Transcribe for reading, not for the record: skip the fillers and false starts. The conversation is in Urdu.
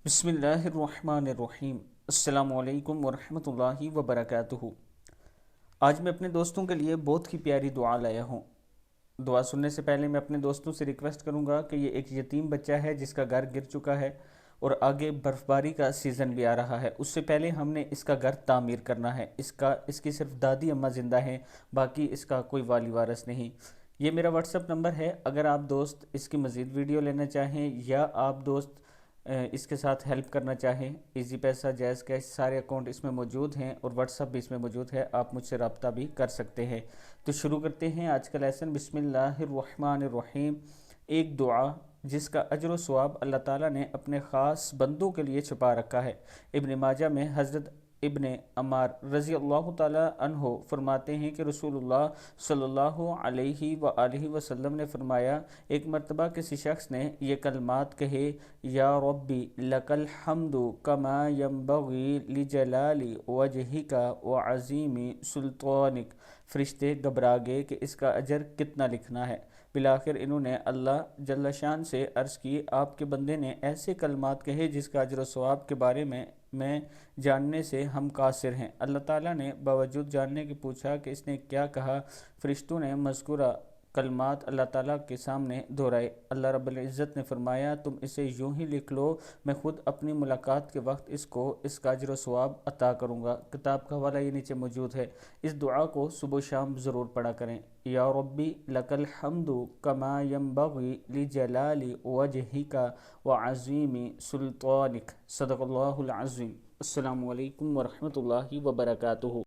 بسم اللہ الرحمن الرحیم۔ السلام علیکم ورحمۃ اللہ وبرکاتہ۔ آج میں اپنے دوستوں کے لیے بہت ہی پیاری دعا لایا ہوں۔ دعا سننے سے پہلے میں اپنے دوستوں سے ریکویسٹ کروں گا کہ یہ ایک یتیم بچہ ہے جس کا گھر گر چکا ہے اور آگے برف باری کا سیزن بھی آ رہا ہے۔ اس سے پہلے ہم نے اس کا گھر تعمیر کرنا ہے۔ اس کی صرف دادی اماں زندہ ہیں، باقی اس کا کوئی والی وارث نہیں۔ یہ میرا واٹس ایپ نمبر ہے، اگر آپ دوست اس کی مزید ویڈیو لینا چاہیں یا آپ دوست اس کے ساتھ ہیلپ کرنا چاہیں، ایزی پیسہ، جائز کیش، سارے اکاؤنٹ اس میں موجود ہیں اور واٹس ایپ بھی اس میں موجود ہے، آپ مجھ سے رابطہ بھی کر سکتے ہیں۔ تو شروع کرتے ہیں آج کا لیسن۔ بسم اللہ الرحمن الرحیم۔ ایک دعا جس کا اجر و ثواب اللہ تعالیٰ نے اپنے خاص بندوں کے لیے چھپا رکھا ہے۔ ابن ماجہ میں حضرت ابن عمار رضی اللہ تعالیٰ عنہ فرماتے ہیں کہ رسول اللہ صلی اللہ علیہ وآلہ وسلم نے فرمایا، ایک مرتبہ کسی شخص نے یہ کلمات کہے، یا ربی لک الحمد کما ینبغی لجلال وجہک وعظیم سلطانک۔ فرشتے گھبرا گئے کہ اس کا اجر کتنا لکھنا ہے۔ بالآخر انہوں نے اللہ جل شان سے عرض کی، آپ کے بندے نے ایسے کلمات کہے جس کا اجر و ثواب کے بارے میں جاننے سے ہم قاصر ہیں۔ اللہ تعالیٰ نے باوجود جاننے کے پوچھا کہ اس نے کیا کہا۔ فرشتوں نے مذکورہ کلمات اللہ تعالیٰ کے سامنے دہرائے۔ اللہ رب العزت نے فرمایا، تم اسے یوں ہی لکھ لو، میں خود اپنی ملاقات کے وقت اس کا اجر و ثواب عطا کروں گا۔ کتاب کا حوالہ یہ نیچے موجود ہے۔ اس دعا کو صبح و شام ضرور پڑھا کریں۔ یا ربی لک الحمد کما ینبغی لجلال وجہک وعظیم سلطانک۔ صدق اللہ العظیم۔ السلام علیکم ورحمۃ اللہ وبرکاتہ۔